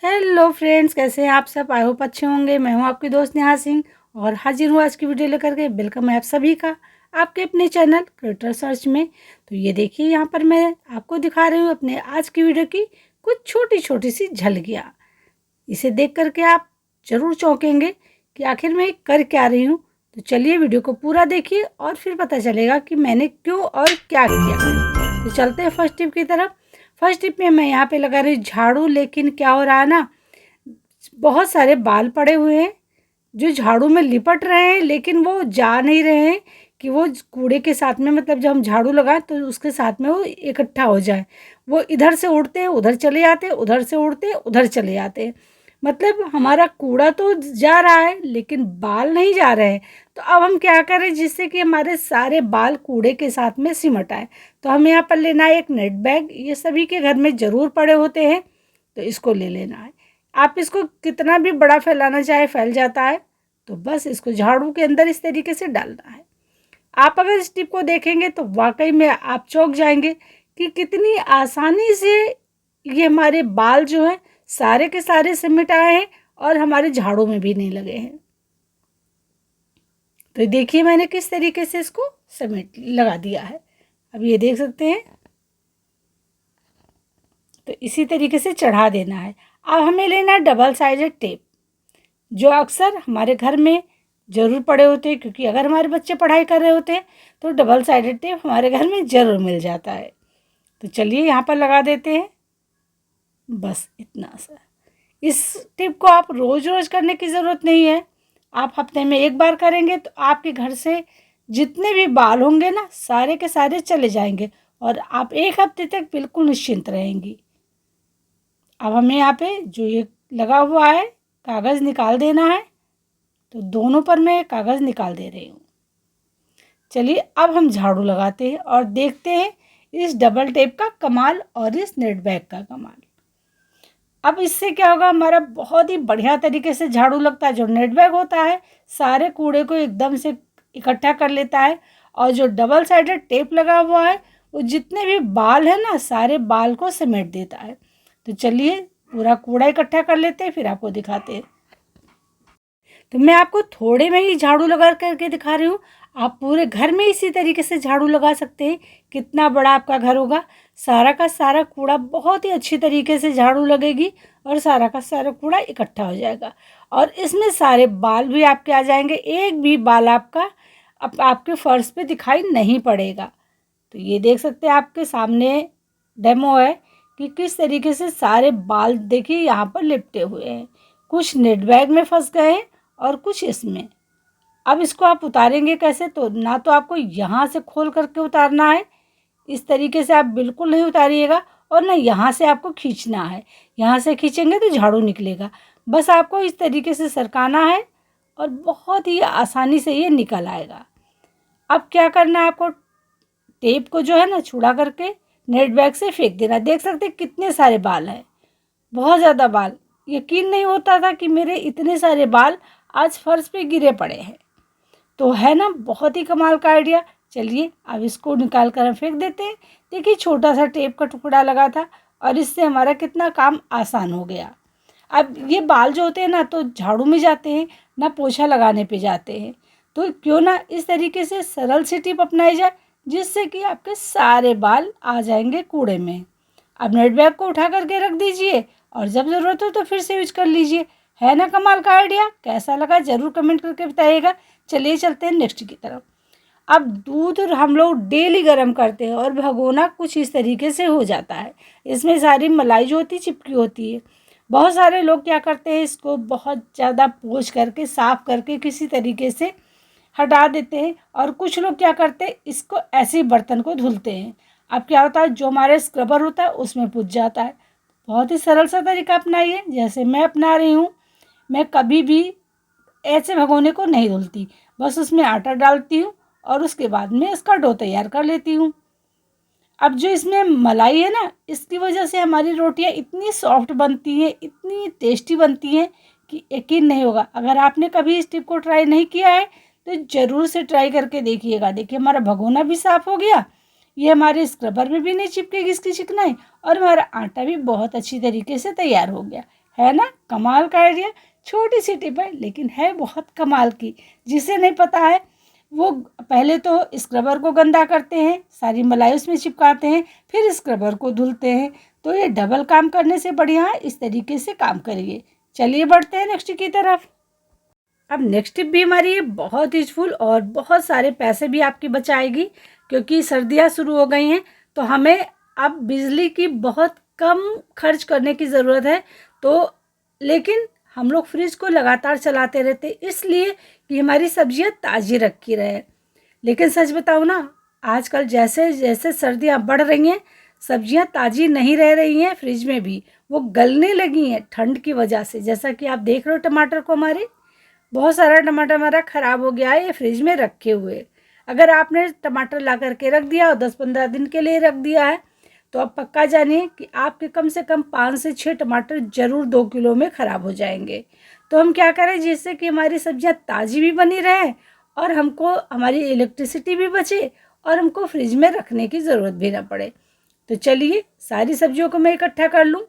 Hello friends, कैसे हैं आप सब। आई होप अच्छे होंगे। मैं हूं आपकी दोस्त नेहा सिंह और हाजिर हूं आज की वीडियो लेकर के। वेलकम है आप सभी का आपके अपने चैनल क्रिएटर सर्च में। तो ये देखिए, यहाँ पर मैं आपको दिखा रही हूँ अपने आज की वीडियो की कुछ छोटी छोटी सी झलकियाँ। इसे देख करके आप ज़रूर चौंकेंगे कि आखिर मैं कर क्या रही हूँ। तो चलिए वीडियो को पूरा देखिए और फिर पता चलेगा कि मैंने क्यों और क्या किया है। तो चलते हैं फर्स्ट टिप की तरफ। फर्स्ट टिप में मैं यहाँ पे लगा रही हूँ झाड़ू, लेकिन क्या हो रहा है ना, बहुत सारे बाल पड़े हुए हैं जो झाड़ू में लिपट रहे हैं, लेकिन वो जा नहीं रहे हैं कि वो कूड़े के साथ में, मतलब जब हम झाड़ू लगाएं तो उसके साथ में वो इकट्ठा हो जाए। वो इधर से उड़ते हैं उधर चले जाते हैं, उधर से उड़ते हैं उधर चले जाते हैं। मतलब हमारा कूड़ा तो जा रहा है लेकिन बाल नहीं जा रहे हैं। तो अब हम क्या करें जिससे कि हमारे सारे बाल कूड़े के साथ में सिमट आए। तो हमें यहाँ पर लेना है एक नेट बैग। ये सभी के घर में ज़रूर पड़े होते हैं, तो इसको ले लेना है। आप इसको कितना भी बड़ा फैलाना चाहे फैल जाता है। तो बस इसको झाड़ू के अंदर इस तरीके से डालना है। आप अगर इस टिप को देखेंगे तो वाकई में आप चौंक जाएंगे कि कितनी आसानी से ये हमारे बाल जो हैं सारे के सारे सिमट आए हैं और हमारे झाड़ू में भी नहीं लगे हैं। तो देखिए मैंने किस तरीके से इसको समेट लगा दिया है। अब ये देख सकते हैं। तो इसी तरीके से चढ़ा देना है। अब हमें लेना है डबल साइडेड टेप, जो अक्सर हमारे घर में ज़रूर पड़े होते हैं, क्योंकि अगर हमारे बच्चे पढ़ाई कर रहे होते हैं तो डबल साइडेड टेप हमारे घर में ज़रूर मिल जाता है। तो चलिए यहाँ पर लगा देते हैं, बस इतना सा। इस टिप को आप रोज़ रोज़ करने की ज़रूरत नहीं है। आप हफ्ते में एक बार करेंगे तो आपके घर से जितने भी बाल होंगे ना, सारे के सारे चले जाएंगे और आप एक हफ्ते तक बिल्कुल निश्चिंत रहेंगी। अब हमें यहाँ पे जो ये लगा हुआ है कागज़ निकाल देना है। तो दोनों पर मैं कागज़ निकाल दे रही हूँ। चलिए अब हम झाड़ू लगाते हैं और देखते हैं इस डबल टेप का कमाल और इस नेट बैग का कमाल। अब इससे क्या होगा, हमारा बहुत ही बढ़िया तरीके से झाड़ू लगता है। जो नेट बैग होता है सारे कूड़े को एकदम से इकट्ठा कर लेता है, और जो डबल साइडेड टेप लगा हुआ है वो जितने भी बाल हैं ना, सारे बाल को समेट देता है। तो चलिए पूरा कूड़ा इकट्ठा कर लेते हैं, फिर आपको दिखाते हैं। तो मैं आपको थोड़े में ही झाड़ू लगा करके दिखा रही हूँ। आप पूरे घर में इसी तरीके से झाड़ू लगा सकते हैं। कितना बड़ा आपका घर होगा, सारा का सारा कूड़ा बहुत ही अच्छी तरीके से झाड़ू लगेगी और सारा का सारा कूड़ा इकट्ठा हो जाएगा। और इसमें सारे बाल भी आपके आ जाएंगे, एक भी बाल आपका आपके फर्श पे दिखाई नहीं पड़ेगा। तो ये देख सकते हैं आपके सामने डेमो है कि किस तरीके से सारे बाल देखिए यहाँ पर लिपटे हुए हैं। कुछ नेट बैग में फंस गए हैं और कुछ इसमें। अब इसको आप उतारेंगे कैसे, तो ना तो आपको यहाँ से खोल करके उतारना है, इस तरीके से आप बिल्कुल नहीं उतारिएगा, और ना यहाँ से आपको खींचना है। यहाँ से खींचेंगे तो झाड़ू निकलेगा। बस आपको इस तरीके से सरकाना है और बहुत ही आसानी से ये निकल आएगा। अब क्या करना है, आपको टेप को जो है ना छुड़ा करके नेट बैग से फेंक देना। देख सकते हैं कितने सारे बाल हैं, बहुत ज़्यादा बाल। यकीन नहीं होता था कि मेरे इतने सारे बाल आज फर्श पे गिरे पड़े हैं। तो है ना बहुत ही कमाल का आइडिया। चलिए अब इसको निकाल कर हम फेंक देते हैं। देखिए छोटा सा टेप का टुकड़ा लगा था और इससे हमारा कितना काम आसान हो गया। अब ये बाल जो होते हैं ना, तो झाड़ू में जाते हैं ना पोछा लगाने पे जाते हैं। तो क्यों ना इस तरीके से सरल सी टिप अपनाई जाए, जिससे कि आपके सारे बाल आ जाएंगे कूड़े में। अब नेट बैग को उठा करके रख दीजिए और जब ज़रूरत हो तो फिर से यूज कर लीजिए। है ना कमाल का आइडिया। कैसा लगा ज़रूर कमेंट करके बताइएगा। चलिए चलते हैं नेक्स्ट की तरफ। अब दूध हम लोग डेली गर्म करते हैं और भगोना कुछ इस तरीके से हो जाता है। इसमें सारी मलाई जो होती है चिपकी होती है। बहुत सारे लोग क्या करते हैं, इसको बहुत ज़्यादा पोंछ करके साफ़ करके किसी तरीके से हटा देते हैं, और कुछ लोग क्या करते हैं इसको ऐसे ही बर्तन को धुलते हैं। अब क्या होता है, जो हमारे स्क्रबर होता है उसमें पुज जाता है। बहुत ही सरल सा तरीका अपनाइए, जैसे मैं अपना रही हूँ। मैं कभी भी ऐसे भगोने को नहीं धुलती, बस उसमें आटा डालती हूँ और उसके बाद में इसका डो तैयार कर लेती हूँ। अब जो इसमें मलाई है ना, इसकी वजह से हमारी रोटियाँ इतनी सॉफ्ट बनती हैं, इतनी टेस्टी बनती हैं कि यकीन नहीं होगा। अगर आपने कभी इस टिप को ट्राई नहीं किया है तो ज़रूर से ट्राई करके देखिएगा। देखिए हमारा भगोना भी साफ़ हो गया, ये हमारे स्क्रबर में भी नहीं चिपकेगी इसकी चिकनाई, और हमारा आटा भी बहुत अच्छी तरीके से तैयार हो गया। है ना कमाल का आइडिया। छोटी सी टिप है लेकिन है बहुत कमाल की। जिसे नहीं पता है वो पहले तो स्क्रबर को गंदा करते हैं, सारी मलाई उसमें चिपकाते हैं, फिर स्क्रबर को धुलते हैं। तो ये डबल काम करने से बढ़िया है इस तरीके से काम करिए। चलिए बढ़ते हैं नेक्स्ट की तरफ। अब नेक्स्ट टिप भी हमारी ये बहुत यूजफुल और बहुत सारे पैसे भी आपकी बचाएगी, क्योंकि सर्दियाँ शुरू हो गई हैं तो हमें अब बिजली की बहुत कम खर्च करने की ज़रूरत है। तो लेकिन हम लोग फ्रिज को लगातार चलाते रहते इसलिए कि हमारी सब्जियां ताज़ी रखी रहे। लेकिन सच बताऊँ ना, आजकल जैसे जैसे सर्दियां बढ़ रही हैं सब्जियां ताज़ी नहीं रह रही हैं, फ्रिज में भी वो गलने लगी हैं ठंड की वजह से। जैसा कि आप देख रहे हो टमाटर को, हमारे बहुत सारा टमाटर हमारा ख़राब हो गया है ये फ्रिज में रखे हुए। अगर आपने टमाटर ला करके रख दिया और 10-15 दिन के लिए रख दिया है तो आप पक्का जानिए कि आपके कम से कम 5 से 6 टमाटर ज़रूर 2 किलो में ख़राब हो जाएंगे। तो हम क्या करें जिससे कि हमारी सब्जियां ताज़ी भी बनी रहें और हमको हमारी इलेक्ट्रिसिटी भी बचे और हमको फ्रिज में रखने की ज़रूरत भी ना पड़े। तो चलिए सारी सब्जियों को मैं इकट्ठा कर लूँ,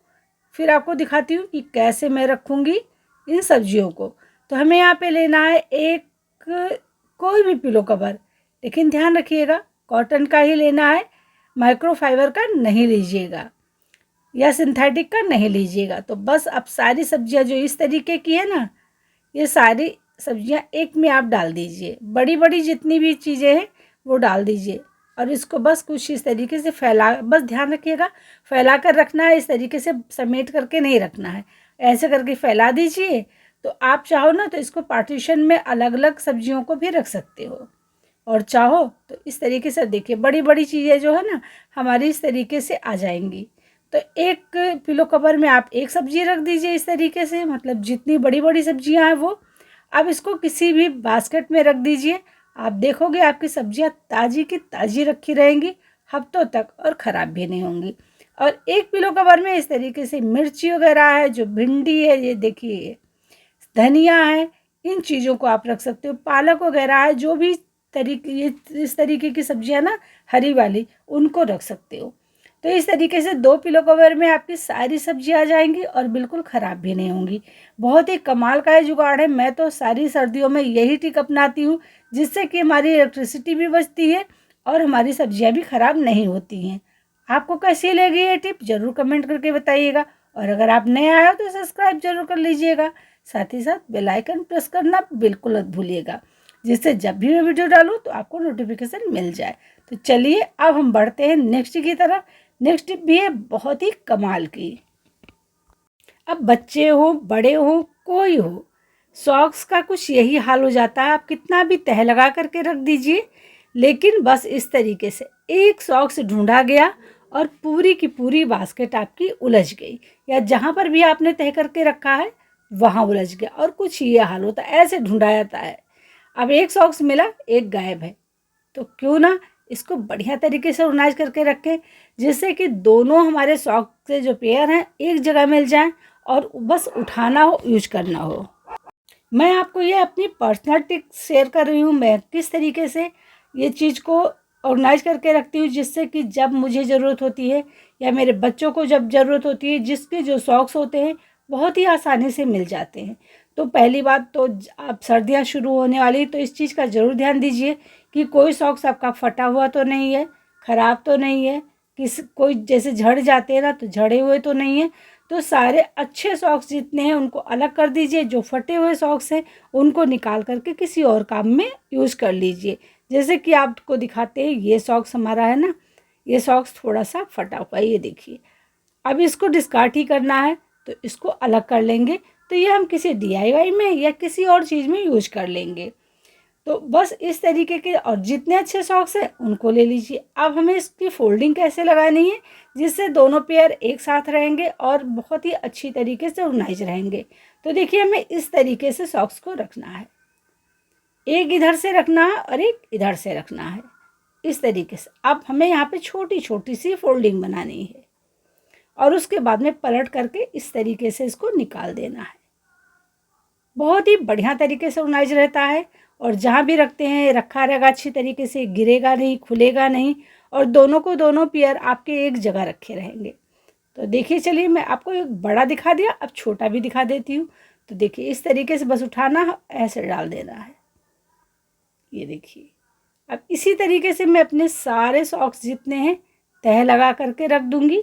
फिर आपको दिखाती हूँ कि कैसे मैं रखूँगी इन सब्जियों को। तो हमें यहाँ पे लेना है एक कोई भी पिलो कवर, लेकिन ध्यान रखिएगा कॉटन का ही लेना है, माइक्रोफाइबर का नहीं लीजिएगा या सिंथेटिक का नहीं लीजिएगा। तो बस अब सारी सब्जियां जो इस तरीके की है ना, ये सारी सब्जियां एक में आप डाल दीजिए। बड़ी बड़ी जितनी भी चीज़ें हैं वो डाल दीजिए और इसको बस कुछ इस तरीके से फैला, बस ध्यान रखिएगा फैला कर रखना है, इस तरीके से समेट करके नहीं रखना है, ऐसे करके फैला दीजिए। तो आप चाहो ना तो इसको पार्टीशन में अलग अलग सब्जियों को भी रख सकते हो, और चाहो तो इस तरीके से देखिए बड़ी बड़ी चीज़ें जो है ना हमारी इस तरीके से आ जाएंगी। तो एक पिलो कवर में आप एक सब्जी रख दीजिए इस तरीके से, मतलब जितनी बड़ी बड़ी सब्जियां हैं वो। अब इसको किसी भी बास्केट में रख दीजिए, आप देखोगे आपकी सब्जियां ताज़ी की ताज़ी रखी रहेंगी हफ्तों तक और ख़राब भी नहीं होंगी। और एक पिलो कवर में इस तरीके से मिर्ची वगैरह है, जो भिंडी है, ये देखिए धनिया है, इन चीज़ों को आप रख सकते हो। पालक वगैरह है, जो भी तरीके ये इस तरीके की सब्जियां ना हरी वाली, उनको रख सकते हो। तो इस तरीके से 2 पिलो कवर में आपकी सारी सब्जियां आ जाएंगी और बिल्कुल ख़राब भी नहीं होंगी। बहुत ही कमाल का ये जुगाड़ है। मैं तो सारी सर्दियों में यही टिक अपनाती हूँ, जिससे कि हमारी इलेक्ट्रिसिटी भी बचती है और हमारी सब्जियां भी ख़राब नहीं होती हैं। आपको कैसी लगी ये टिप ज़रूर कमेंट करके बताइएगा, और अगर आप नए आए हो तो सब्सक्राइब जरूर कर लीजिएगा। साथ ही साथ बेल आइकन प्रेस करना बिल्कुल मत भूलिएगा, जिससे जब भी मैं वीडियो डालूँ तो आपको नोटिफिकेशन मिल जाए। तो चलिए अब हम बढ़ते हैं नेक्स्ट की तरफ। नेक्स्ट टिप भी है बहुत ही कमाल की। अब बच्चे हो बड़े हो कोई हो, सॉक्स का कुछ यही हाल हो जाता है। आप कितना भी तह लगा करके रख दीजिए, लेकिन बस इस तरीके से एक सॉक्स ढूंढा गया और पूरी की पूरी बास्केट आपकी उलझ गई, या जहाँ पर भी आपने तह करके रखा है वहाँ उलझ गया। और कुछ ये हाल होता है, ऐसे ढूंढा जाता है। अब एक सॉक्स मिला, एक गायब है, तो क्यों ना इसको बढ़िया तरीके से ऑर्गेनाइज करके रखें, जिससे कि दोनों हमारे सॉक्स के जो पेयर हैं एक जगह मिल जाएं और बस उठाना हो, यूज करना हो। मैं आपको ये अपनी पर्सनल टिप्स शेयर कर रही हूँ, मैं किस तरीके से ये चीज़ को ऑर्गेनाइज करके रखती हूँ, जिससे कि जब मुझे ज़रूरत होती है या मेरे बच्चों को जब ज़रूरत होती है, जिसके जो सॉक्स होते हैं बहुत ही आसानी से मिल जाते हैं। तो पहली बात तो अब सर्दियाँ शुरू होने वाली, तो इस चीज़ का ज़रूर ध्यान दीजिए कि कोई सॉक्स आपका फटा हुआ तो नहीं है, ख़राब तो नहीं है, कोई जैसे झड़ जाते हैं ना तो झड़े हुए तो नहीं है। तो सारे अच्छे सॉक्स जितने हैं उनको अलग कर दीजिए, जो फटे हुए सॉक्स हैं उनको निकाल करके किसी और काम में यूज़ कर लीजिए। जैसे कि आपको दिखाते हैं, ये सॉक्स हमारा है ना, ये सॉक्स थोड़ा सा फटा हुआ है, ये देखिए। अब इसको डिस्कार्ड ही करना है तो इसको अलग कर लेंगे, तो ये हम किसी DIY में या किसी और चीज़ में यूज कर लेंगे। तो बस इस तरीके के, और जितने अच्छे सॉक्स हैं उनको ले लीजिए। अब हमें इसकी फोल्डिंग कैसे लगानी है जिससे दोनों पेयर एक साथ रहेंगे और बहुत ही अच्छी तरीके से ऑर्गेनाइज रहेंगे। तो देखिए हमें इस तरीके से सॉक्स को रखना है, एक इधर से रखना है और एक इधर से रखना है, इस तरीके से। अब हमें यहाँ पे छोटी छोटी सी फोल्डिंग बनानी है और उसके बाद में पलट करके इस तरीके से इसको निकाल देना है। बहुत ही बढ़िया तरीके से ऑर्गेनाइज रहता है, और जहाँ भी रखते हैं रखा रहेगा अच्छी तरीके से, गिरेगा नहीं, खुलेगा नहीं, और दोनों को दोनों पेयर आपके एक जगह रखे रहेंगे। तो देखिए, चलिए मैं आपको एक बड़ा दिखा दिया, अब छोटा भी दिखा देती हूँ। तो देखिए इस तरीके से बस उठाना, ऐसे डाल देना है। ये देखिए, अब इसी तरीके से मैं अपने सारे सॉक्स जितने हैं तह लगा करके रख दूँगी।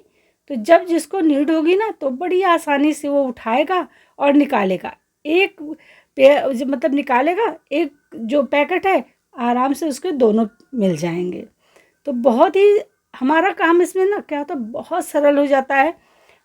तो जब जिसको नीड होगी ना, तो बड़ी आसानी से वो उठाएगा और निकालेगा। एक मतलब निकालेगा, एक जो पैकेट है आराम से उसके दोनों मिल जाएंगे। तो बहुत ही हमारा काम इसमें ना क्या होता है, बहुत सरल हो जाता है।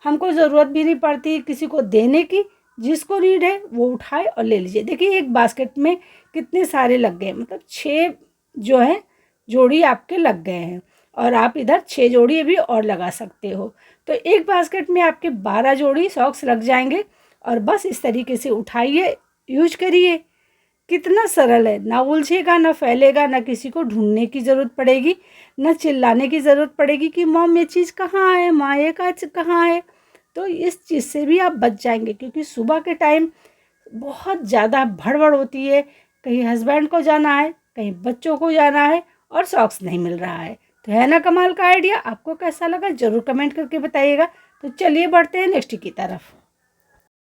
हमको ज़रूरत भी नहीं पड़ती किसी को देने की, जिसको नीड है वो उठाए और ले लीजिए। देखिए एक बास्केट में कितने सारे लग गए, मतलब 6 जो है जोड़ी आपके लग गए हैं, और आप इधर 6 जोड़ी अभी और लगा सकते हो। तो एक बास्केट में आपके 12 जोड़ी सॉक्स लग जाएंगे। और बस इस तरीके से उठाइए, यूज करिए। कितना सरल है, ना उलझेगा, ना फैलेगा, ना किसी को ढूंढने की ज़रूरत पड़ेगी, ना चिल्लाने की ज़रूरत पड़ेगी कि मॉम ये चीज़ कहाँ है, माँ ये कहाँ है। तो इस चीज़ से भी आप बच जाएंगे, क्योंकि सुबह के टाइम बहुत ज़्यादा भड़बड़ होती है। कहीं हस्बैंड को जाना है, कहीं बच्चों को जाना है, और सॉक्स नहीं मिल रहा है। तो है ना कमाल का आइडिया? आपको कैसा लगा ज़रूर कमेंट करके बताइएगा। तो चलिए बढ़ते हैं नेक्स्ट की तरफ।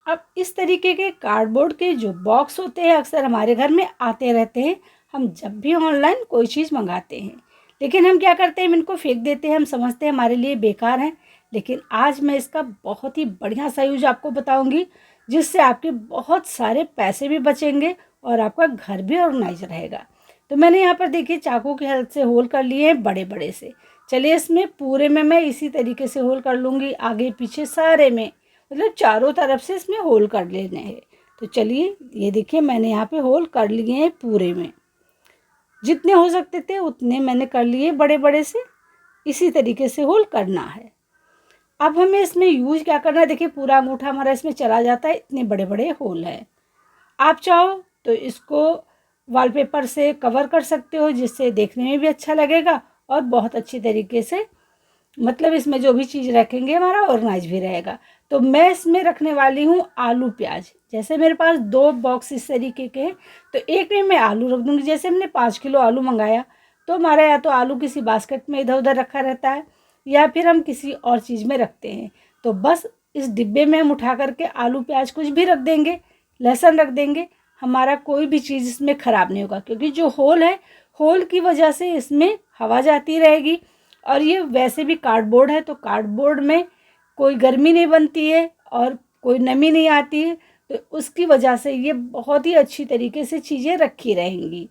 अब इस तरीके के कार्डबोर्ड के जो बॉक्स होते हैं अक्सर हमारे घर में आते रहते हैं। हम जब भी ऑनलाइन कोई चीज़ मंगाते हैं, लेकिन हम क्या करते हैं, इनको फेंक देते हैं। हम समझते हैं हमारे लिए बेकार हैं। लेकिन आज मैं इसका बहुत ही बढ़िया सा यूज आपको बताऊंगी, जिससे आपके बहुत सारे पैसे भी बचेंगे और आपका घर भी ऑर्गेनाइज रहेगा। तो मैंने यहाँ पर देखिए चाकू की हेल्प से होल कर लिए हैं बड़े बड़े से। चलिए इसमें पूरे में मैं इसी तरीके से होल कर लूँगी, आगे पीछे सारे में, मतलब चारों तरफ से इसमें होल कर लेने हैं। तो चलिए ये देखिए मैंने यहाँ पे होल कर लिए हैं पूरे में, जितने हो सकते थे उतने मैंने कर लिए बड़े बड़े से। इसी तरीके से होल करना है। अब हमें इसमें यूज क्या करना है, देखिए पूरा अंगूठा हमारा इसमें चला जाता है, इतने बड़े बड़े होल हैं। आप चाहो तो इसको वॉलपेपर से कवर कर सकते हो, जिससे देखने में भी अच्छा लगेगा और बहुत अच्छी तरीके से, मतलब इसमें जो भी चीज़ रखेंगे हमारा ऑर्गेनाइज भी रहेगा। तो मैं इसमें रखने वाली हूँ आलू प्याज। जैसे मेरे पास 2 बॉक्स इस तरीके के हैं, तो एक में मैं आलू रख दूँगी। जैसे हमने 5 किलो आलू मंगाया, तो हमारा या तो आलू किसी बास्केट में इधर उधर रखा रहता है, या फिर हम किसी और चीज़ में रखते हैं। तो बस इस डिब्बे में हम उठा करके आलू प्याज कुछ भी रख देंगे, लहसुन रख देंगे, हमारा कोई भी चीज़ इसमें ख़राब नहीं होगा। क्योंकि जो होल है, होल की वजह से इसमें हवा जाती रहेगी। और ये वैसे भी कार्डबोर्ड है, तो कार्डबोर्ड में कोई गर्मी नहीं बनती है और कोई नमी नहीं आती है। तो उसकी वजह से ये बहुत ही अच्छी तरीके से चीज़ें रखी रहेंगी।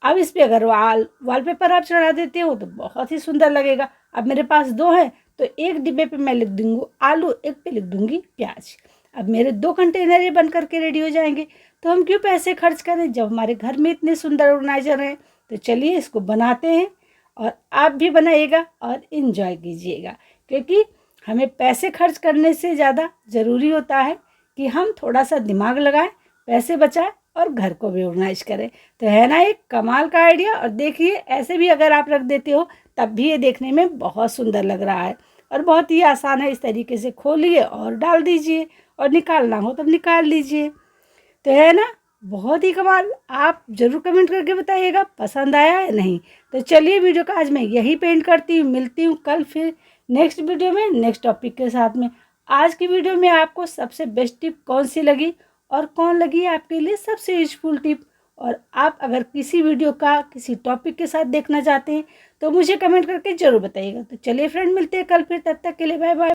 अब इस पे अगर वॉलपेपर आप चढ़ा देते हो तो बहुत ही सुंदर लगेगा। अब मेरे पास 2 हैं, तो एक डिब्बे पे मैं लिख दूँगी आलू, एक पे लिख दूँगी प्याज। अब मेरे 2 कंटेनर ये बन करके रेडी हो जाएंगे। तो हम क्यों पैसे खर्च करें जब हमारे घर में इतने सुंदर ऑर्गेनाइजर हैं। तो चलिए इसको बनाते हैं, और आप भी बनाइएगा और इन्जॉय कीजिएगा। क्योंकि हमें पैसे खर्च करने से ज़्यादा ज़रूरी होता है कि हम थोड़ा सा दिमाग लगाएं, पैसे बचाएं और घर को भी ऑर्गेनाइज करें। तो है ना एक कमाल का आइडिया। और देखिए ऐसे भी अगर आप रख देते हो तब भी ये देखने में बहुत सुंदर लग रहा है, और बहुत ही आसान है। इस तरीके से खोलिए और डाल दीजिए, और निकालना हो तब निकाल लीजिए। तो है ना बहुत ही कमाल। आप ज़रूर कमेंट करके बताइएगा पसंद आया है नहीं। तो चलिए वीडियो का आज मैं यही पेंट करती हूँ। मिलती हूँ कल फिर नेक्स्ट वीडियो में नेक्स्ट टॉपिक के साथ में। आज की वीडियो में आपको सबसे बेस्ट टिप कौन सी लगी, और कौन लगी आपके लिए सबसे यूजफुल टिप, और आप अगर किसी वीडियो का किसी टॉपिक के साथ देखना चाहते हैं तो मुझे कमेंट करके ज़रूर बताइएगा। तो चलिए फ्रेंड मिलते हैं कल फिर, तब तक के लिए बाय बाय।